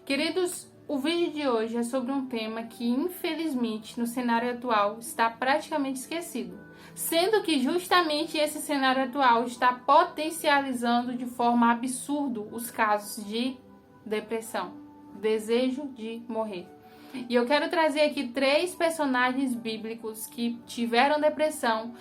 Queridos, o vídeo de hoje é sobre um tema que, infelizmente, no cenário atual está praticamente esquecido, sendo que justamente esse cenário atual está potencializando de forma absurda os casos de depressão, desejo de morrer. E eu quero trazer aqui 3 personagens bíblicos que tiveram depressão,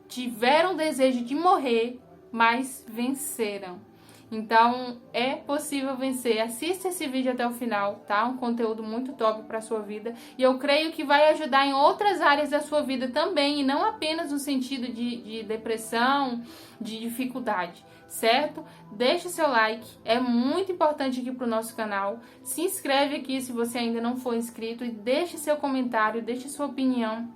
tiveram desejo de morrer, mas venceram. Então, é possível vencer. Assista esse vídeo até o final, tá? Um conteúdo muito top para sua vida. E eu creio que vai ajudar em outras áreas da sua vida também, e não apenas no sentido de depressão, de dificuldade, certo? Deixe seu like, é muito importante aqui para o nosso canal. Se inscreve aqui se você ainda não for inscrito e deixe seu comentário, deixe sua opinião.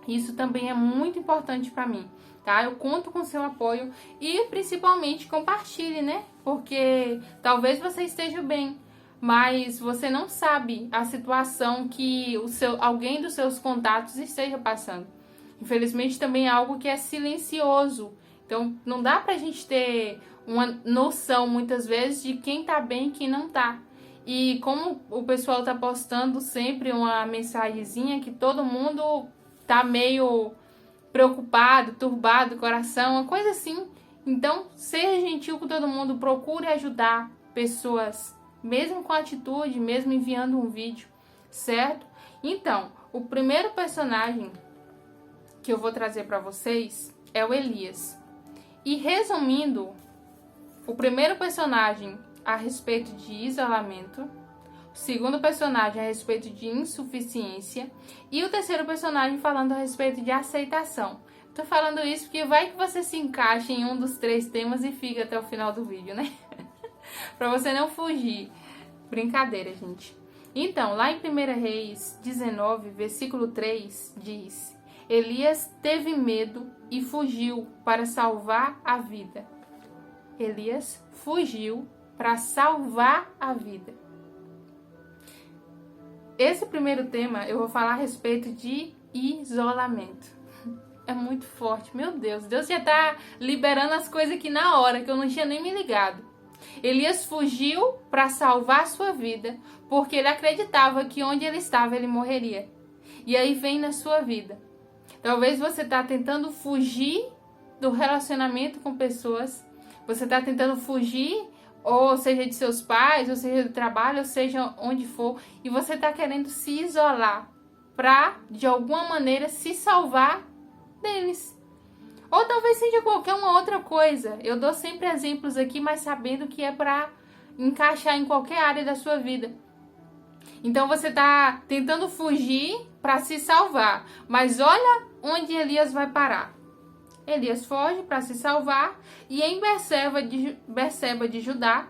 Isso também é muito importante para mim, tá? Eu conto com seu apoio e principalmente compartilhe, né? Porque talvez você esteja bem, mas você não sabe a situação que alguém dos seus contatos esteja passando. Infelizmente também é algo que é silencioso. Então não dá pra gente ter uma noção muitas vezes de quem tá bem e quem não tá. E como o pessoal tá postando sempre uma mensagenzinha que todo mundo tá meio preocupado, turbado, coração, uma coisa assim. Então, seja gentil com todo mundo, procure ajudar pessoas, mesmo com atitude, mesmo enviando um vídeo, certo? Então, o primeiro personagem que eu vou trazer para vocês é o Elias. E resumindo, o primeiro personagem a respeito de isolamento, o segundo personagem a respeito de insuficiência e o terceiro personagem falando a respeito de aceitação. Tô falando isso porque vai que você se encaixa em um dos 3 temas e fica até o final do vídeo, né? Pra você não fugir. Brincadeira, gente. Então, lá em 1 Reis 19, versículo 3, diz: Elias teve medo e fugiu para salvar a vida. Elias fugiu para salvar a vida. Esse primeiro tema eu vou falar a respeito de isolamento. É muito forte, meu Deus. Deus já tá liberando as coisas aqui na hora, que eu não tinha nem me ligado. Elias fugiu para salvar sua vida, porque ele acreditava que onde ele estava ele morreria. E aí vem na sua vida. Talvez você tá tentando fugir do relacionamento com pessoas, você tá tentando fugir, ou seja de seus pais, ou seja do trabalho, ou seja onde for, e você tá querendo se isolar para de alguma maneira se salvar deles. Ou talvez seja qualquer uma outra coisa. Eu dou sempre exemplos aqui, mas sabendo que é para encaixar em qualquer área da sua vida. Então você tá tentando fugir para se salvar, mas olha onde Elias vai parar. Elias foge para se salvar e em Berseba de Judá,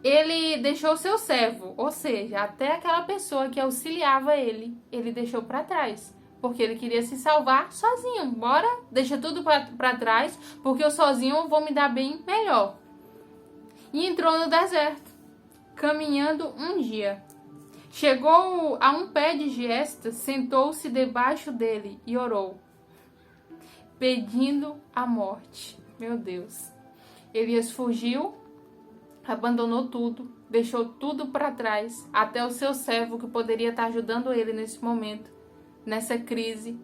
ele deixou seu servo, ou seja, até aquela pessoa que auxiliava ele deixou para trás. Porque ele queria se salvar sozinho. Bora, deixa tudo para trás, porque eu sozinho vou me dar bem melhor. E entrou no deserto, caminhando um dia. Chegou a um pé de giesta, sentou-se debaixo dele e orou, pedindo a morte. Meu Deus. Elias fugiu, abandonou tudo, deixou tudo para trás, até o seu servo que poderia estar ajudando ele nesse momento, nessa crise,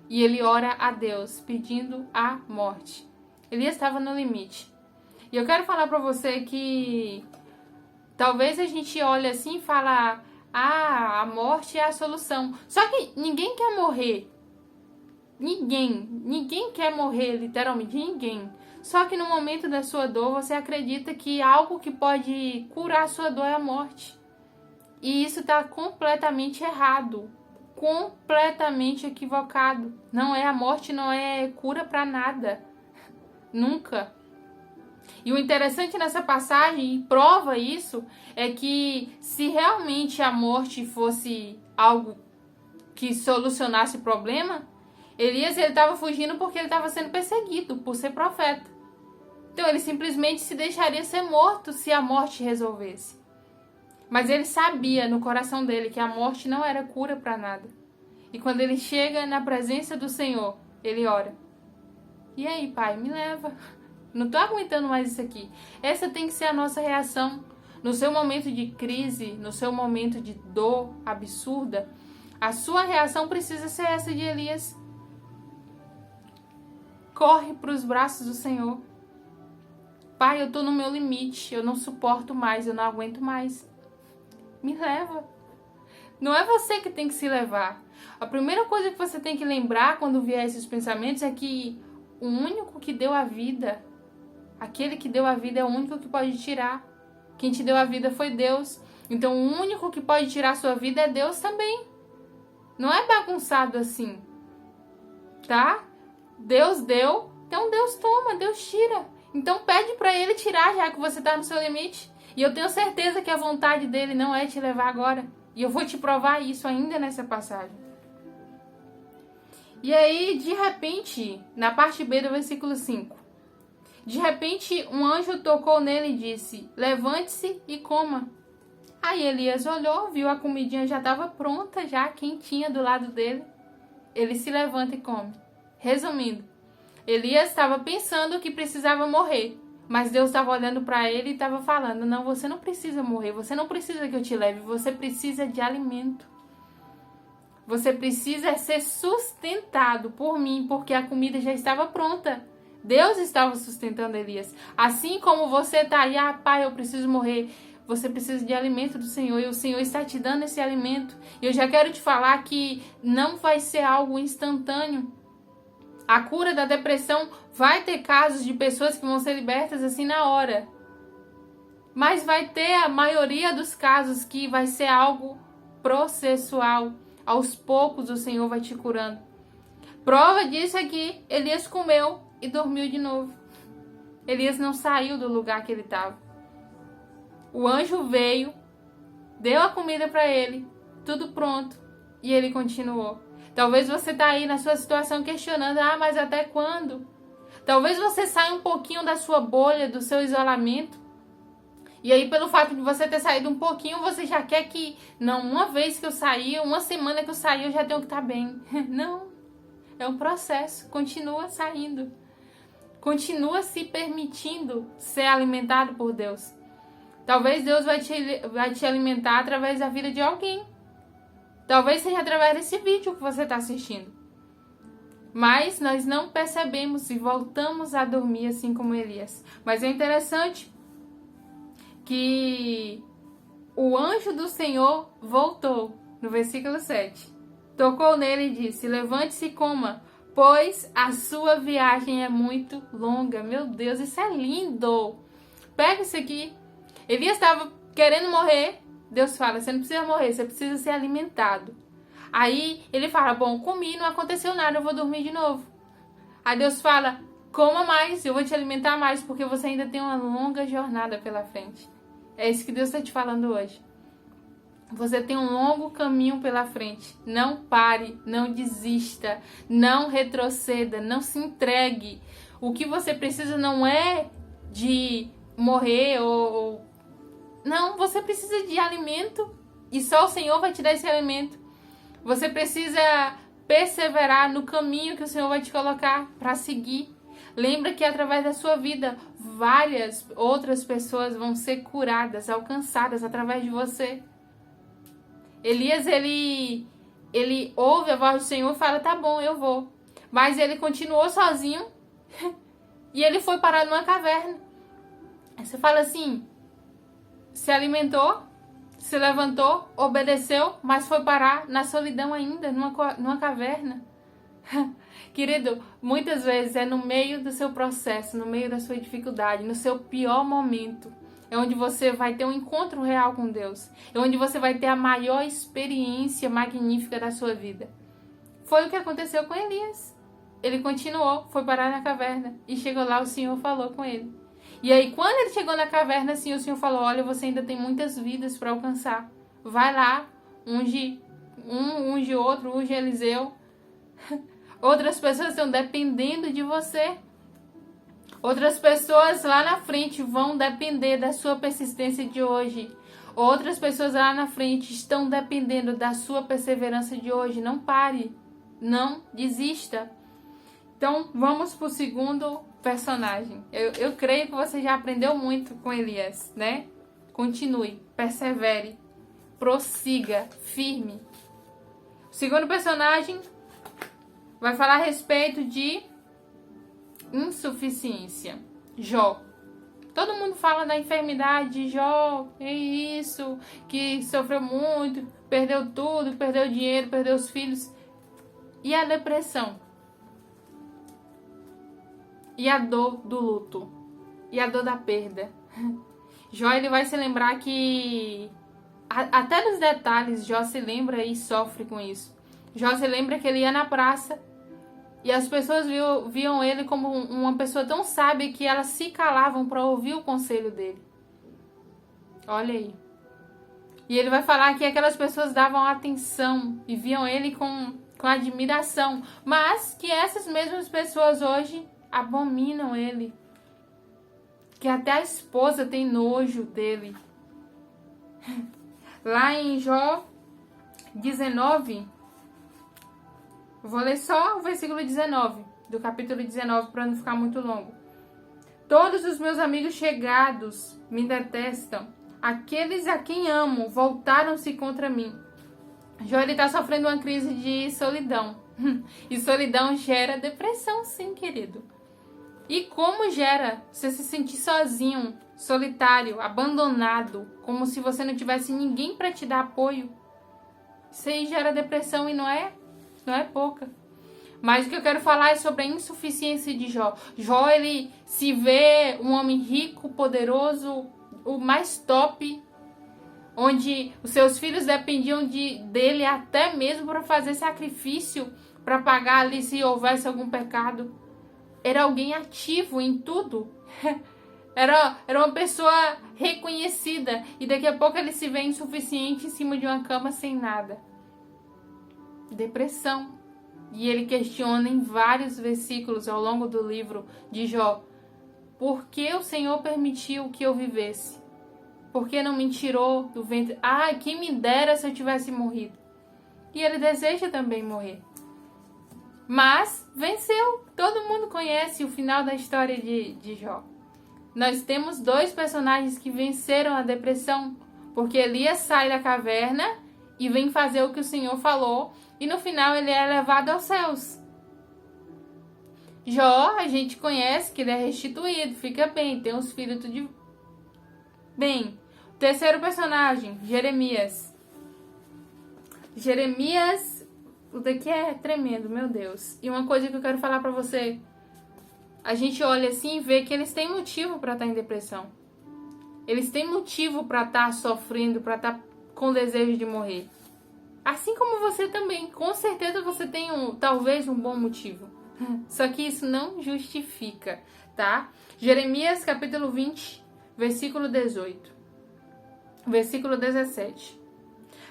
e ele ora a Deus pedindo a morte. Elias estava no limite. E eu quero falar para você que talvez a gente olhe assim e fala: a morte é a solução. Só que ninguém quer morrer. Ninguém quer morrer, literalmente ninguém. Só que no momento da sua dor, você acredita que algo que pode curar a sua dor é a morte. E isso está completamente errado. Completamente equivocado. Não é, a morte não é cura para nada. Nunca. E o interessante nessa passagem, e prova isso, é que se realmente a morte fosse algo que solucionasse o problema, Elias estava fugindo porque ele estava sendo perseguido por ser profeta. Então ele simplesmente se deixaria ser morto se a morte resolvesse. Mas ele sabia no coração dele que a morte não era cura para nada. E quando ele chega na presença do Senhor, ele ora: e aí, Pai, me leva. Não tô aguentando mais isso aqui. Essa tem que ser a nossa reação. no seu momento de crise, no seu momento de dor absurda, a sua reação precisa ser essa de Elias. Corre para os braços do Senhor. Pai, eu estou no meu limite, eu não suporto mais, eu não aguento mais. Me leva. Não é você que tem que se levar. A primeira coisa que você tem que lembrar quando vier esses pensamentos é que o único que deu a vida, aquele que deu a vida é o único que pode tirar. Quem te deu a vida foi Deus. Então o único que pode tirar a sua vida é Deus também. Não é bagunçado assim, tá? Deus deu, então Deus toma, Deus tira. Então pede para Ele tirar, já que você está no seu limite. E eu tenho certeza que a vontade dele não é te levar agora. E eu vou te provar isso ainda nessa passagem. E aí, de repente, na parte B do versículo 5. De repente, um anjo tocou nele e disse: levante-se e coma. Aí Elias olhou, viu a comidinha já estava pronta, já quentinha do lado dele. Ele se levanta e come. Resumindo, Elias estava pensando que precisava morrer. Mas Deus estava olhando para ele e estava falando: não, você não precisa morrer, você não precisa que eu te leve, você precisa de alimento. Você precisa ser sustentado por mim, porque a comida já estava pronta. Deus estava sustentando Elias. Assim como você está aí, pai, eu preciso morrer. Você precisa de alimento do Senhor e o Senhor está te dando esse alimento. E eu já quero te falar que não vai ser algo instantâneo. A cura da depressão vai ter casos de pessoas que vão ser libertas assim na hora. Mas vai ter a maioria dos casos que vai ser algo processual. Aos poucos o Senhor vai te curando. Prova disso é que Elias comeu e dormiu de novo. Elias não saiu do lugar que ele estava. O anjo veio, deu a comida para ele, tudo pronto, e ele continuou. Talvez você está aí na sua situação questionando: mas até quando? Talvez você saia um pouquinho da sua bolha, do seu isolamento. E aí, pelo fato de você ter saído um pouquinho, você já quer que, não, uma vez que eu saí, uma semana que eu saí, eu já tenho que estar bem. Não, é um processo, continua saindo. Continua se permitindo ser alimentado por Deus. Talvez Deus vai te alimentar através da vida de alguém. Talvez seja através desse vídeo que você está assistindo. Mas nós não percebemos e voltamos a dormir assim como Elias. Mas é interessante que o anjo do Senhor voltou, no versículo 7. Tocou nele e disse: levante-se e coma, pois a sua viagem é muito longa. Meu Deus, isso é lindo! Pega isso aqui. Elias estava querendo morrer. Deus fala: você não precisa morrer, você precisa ser alimentado. Aí ele fala: bom, comi, não aconteceu nada, eu vou dormir de novo. Aí Deus fala: coma mais, eu vou te alimentar mais, porque você ainda tem uma longa jornada pela frente. É isso que Deus está te falando hoje. Você tem um longo caminho pela frente. Não pare, não desista, não retroceda, não se entregue. O que você precisa não é de morrer Não, você precisa de alimento e só o Senhor vai te dar esse alimento. Você precisa perseverar no caminho que o Senhor vai te colocar para seguir. Lembra que através da sua vida, várias outras pessoas vão ser curadas, alcançadas através de você. Elias, ele ouve a voz do Senhor e fala: tá bom, eu vou. Mas ele continuou sozinho e ele foi parar numa caverna. Aí você fala assim: se alimentou, se levantou, obedeceu, mas foi parar na solidão ainda, numa caverna. Querido, muitas vezes é no meio do seu processo, no meio da sua dificuldade, no seu pior momento, é onde você vai ter um encontro real com Deus. É onde você vai ter a maior experiência magnífica da sua vida. Foi o que aconteceu com Elias. Ele continuou, foi parar na caverna e chegou lá, o Senhor falou com ele. E aí, quando ele chegou na caverna, assim, o Senhor falou: olha, você ainda tem muitas vidas para alcançar. Vai lá, unge outro, unge Eliseu. Outras pessoas estão dependendo de você. Outras pessoas lá na frente vão depender da sua persistência de hoje. Outras pessoas lá na frente estão dependendo da sua perseverança de hoje. Não pare, não desista. Então, vamos para o segundo personagem. Eu creio que você já aprendeu muito com Elias, né? Continue, persevere, prossiga, firme. O segundo personagem vai falar a respeito de insuficiência. Jó. Todo mundo fala da enfermidade de Jó, é isso, que sofreu muito, perdeu tudo, perdeu dinheiro, perdeu os filhos. E a depressão? E a dor do luto? E a dor da perda? Jó, ele vai se lembrar que, até nos detalhes, Jó se lembra e sofre com isso. Jó se lembra que ele ia na praça e as pessoas viam ele como uma pessoa tão sábia que elas se calavam para ouvir o conselho dele. Olha aí. E ele vai falar que aquelas pessoas davam atenção e viam ele com admiração, mas que essas mesmas pessoas hoje abominam ele. Que até a esposa tem nojo dele. Lá em Jó 19, vou ler só o versículo 19, do capítulo 19, para não ficar muito longo. Todos os meus amigos chegados me detestam. Aqueles a quem amo voltaram-se contra mim. Jó, ele está sofrendo uma crise de solidão. E solidão gera depressão, sim, querido. E como gera você se sentir sozinho, solitário, abandonado, como se você não tivesse ninguém para te dar apoio. Isso aí gera depressão e não é pouca. Mas o que eu quero falar é sobre a insuficiência de Jó. Jó, ele se vê um homem rico, poderoso, o mais top, onde os seus filhos dependiam dele até mesmo para fazer sacrifício, para pagar ali se houvesse algum pecado. Era alguém ativo em tudo. Era uma pessoa reconhecida. E daqui a pouco ele se vê insuficiente em cima de uma cama sem nada. Depressão. E ele questiona em vários versículos ao longo do livro de Jó: por que o Senhor permitiu que eu vivesse? Por que não me tirou do ventre? Ah, quem me dera se eu tivesse morrido. E ele deseja também morrer. Mas venceu. Todo mundo conhece o final da história de Jó. Nós temos dois personagens que venceram a depressão, porque Elias sai da caverna e vem fazer o que o Senhor falou, e no final ele é levado aos céus. Jó, a gente conhece que ele é restituído, fica bem, tem os filhos tudo bem. O terceiro personagem, Jeremias. Jeremias, o daqui é tremendo, meu Deus. E uma coisa que eu quero falar pra você: a gente olha assim e vê que eles têm motivo pra estar em depressão. Eles têm motivo pra estar sofrendo, pra estar com desejo de morrer. Assim como você também. Com certeza você tem talvez um bom motivo. Só que isso não justifica, tá? Jeremias capítulo 20, versículo 18. Versículo 17.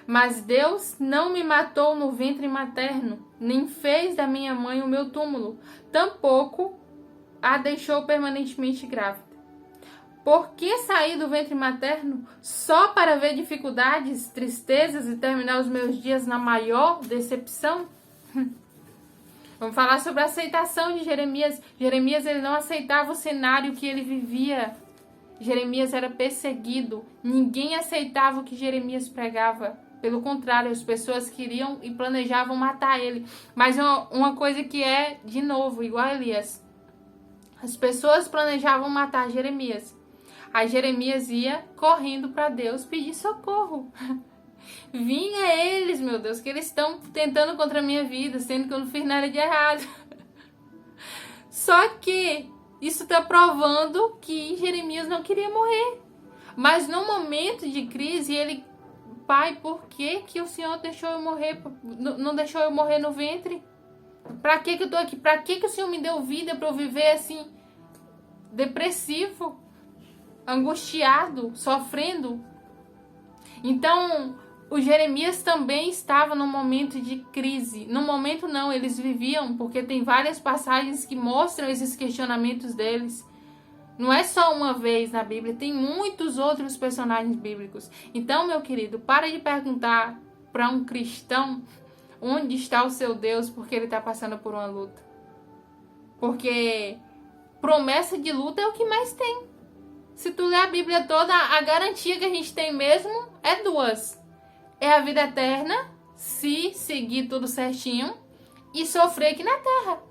Mas Deus não me matou no ventre materno, nem fez da minha mãe o meu túmulo, tampouco a deixou permanentemente grávida. Por que saí do ventre materno só para ver dificuldades, tristezas e terminar os meus dias na maior decepção? Vamos falar sobre a aceitação de Jeremias. Jeremias, ele não aceitava o cenário que ele vivia. Jeremias era perseguido. Ninguém aceitava o que Jeremias pregava. Pelo contrário, as pessoas queriam e planejavam matar ele. Mas uma coisa que é, de novo, igual a Elias. As pessoas planejavam matar Jeremias. Aí Jeremias ia correndo para Deus pedir socorro. Vinha eles, meu Deus, que eles estão tentando contra a minha vida, sendo que eu não fiz nada de errado. Só que isso está provando que Jeremias não queria morrer. Mas no momento de crise, ele: Pai, por que o Senhor deixou eu morrer? Não deixou eu morrer no ventre? Pra que eu tô aqui? Pra que o Senhor me deu vida pra eu viver assim, depressivo, angustiado, sofrendo? Então, o Jeremias também estava num momento de crise. No momento não, eles viviam, porque tem várias passagens que mostram esses questionamentos deles. Não é só uma vez na Bíblia, tem muitos outros personagens bíblicos. Então, meu querido, para de perguntar para um cristão onde está o seu Deus porque ele está passando por uma luta. Porque promessa de luta é o que mais tem. Se tu ler a Bíblia toda, a garantia que a gente tem mesmo é duas. É a vida eterna, se seguir tudo certinho, e sofrer aqui na terra.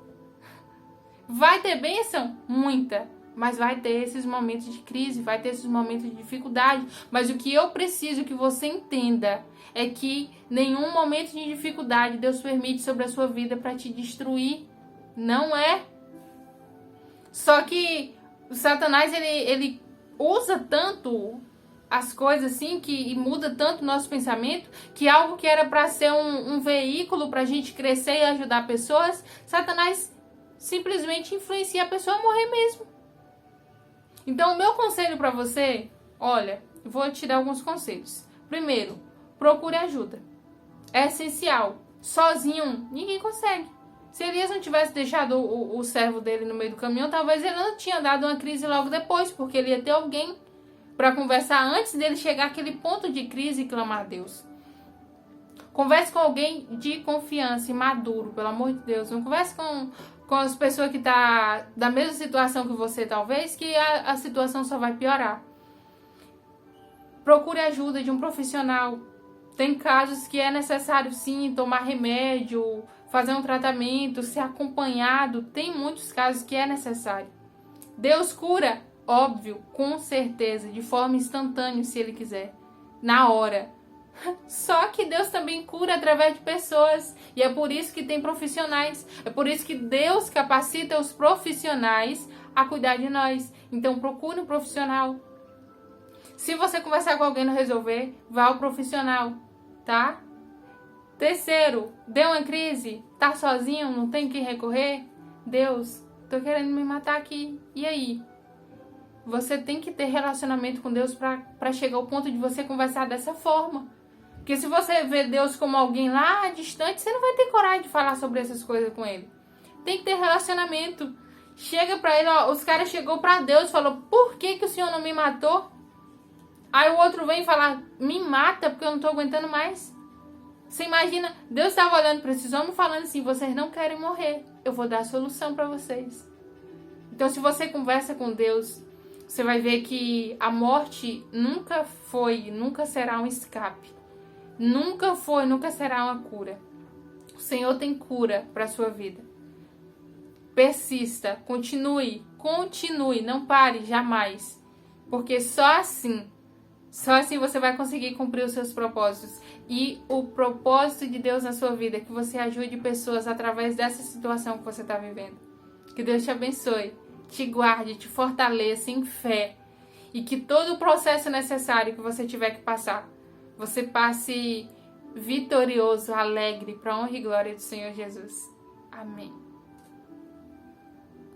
Vai ter bênção? Muita. Mas vai ter esses momentos de crise, vai ter esses momentos de dificuldade. Mas o que eu preciso que você entenda é que nenhum momento de dificuldade Deus permite sobre a sua vida para te destruir. Não é. Só que o Satanás, ele usa tanto as coisas assim, e muda tanto o nosso pensamento, que algo que era para ser um veículo para a gente crescer e ajudar pessoas, Satanás simplesmente influencia a pessoa a morrer mesmo. Então, o meu conselho para você, olha, vou te dar alguns conselhos. Primeiro, procure ajuda. É essencial. Sozinho, ninguém consegue. Se Elias não tivesse deixado o servo dele no meio do caminho, talvez ele não tinha dado uma crise logo depois, porque ele ia ter alguém para conversar antes dele chegar àquele ponto de crise e clamar a Deus. Converse com alguém de confiança e maduro, pelo amor de Deus. Não converse com as pessoas que estão da mesma situação que você, talvez, que a situação só vai piorar. Procure ajuda de um profissional. Tem casos que é necessário, sim, tomar remédio, fazer um tratamento, ser acompanhado. Tem muitos casos que é necessário. Deus cura, óbvio, com certeza, de forma instantânea, se Ele quiser, na hora. Só que Deus também cura através de pessoas. E é por isso que tem profissionais. É por isso que Deus capacita os profissionais a cuidar de nós. Então procure um profissional. Se você conversar com alguém e não resolver, vá ao profissional, tá? Terceiro, deu uma crise, tá sozinho, não tem quem recorrer? Deus, tô querendo me matar aqui. E aí? Você tem que ter relacionamento com Deus para chegar ao ponto de você conversar dessa forma. Porque se você vê Deus como alguém lá distante, você não vai ter coragem de falar sobre essas coisas com Ele. Tem que ter relacionamento. Chega pra Ele, ó, os caras chegou pra Deus e falou, por que o Senhor não me matou? Aí o outro vem falar, me mata porque eu não tô aguentando mais. Você imagina, Deus estava olhando para esses homens falando assim, vocês não querem morrer, eu vou dar a solução para vocês. Então se você conversa com Deus, você vai ver que a morte nunca foi, nunca será um escape. Nunca foi, nunca será uma cura. O Senhor tem cura para a sua vida. Persista, continue, não pare jamais. Porque só assim você vai conseguir cumprir os seus propósitos. E o propósito de Deus na sua vida é que você ajude pessoas através dessa situação que você está vivendo. Que Deus te abençoe, te guarde, te fortaleça em fé. E que todo o processo necessário que você tiver que passar, você passe vitorioso, alegre, para a honra e glória do Senhor Jesus. Amém.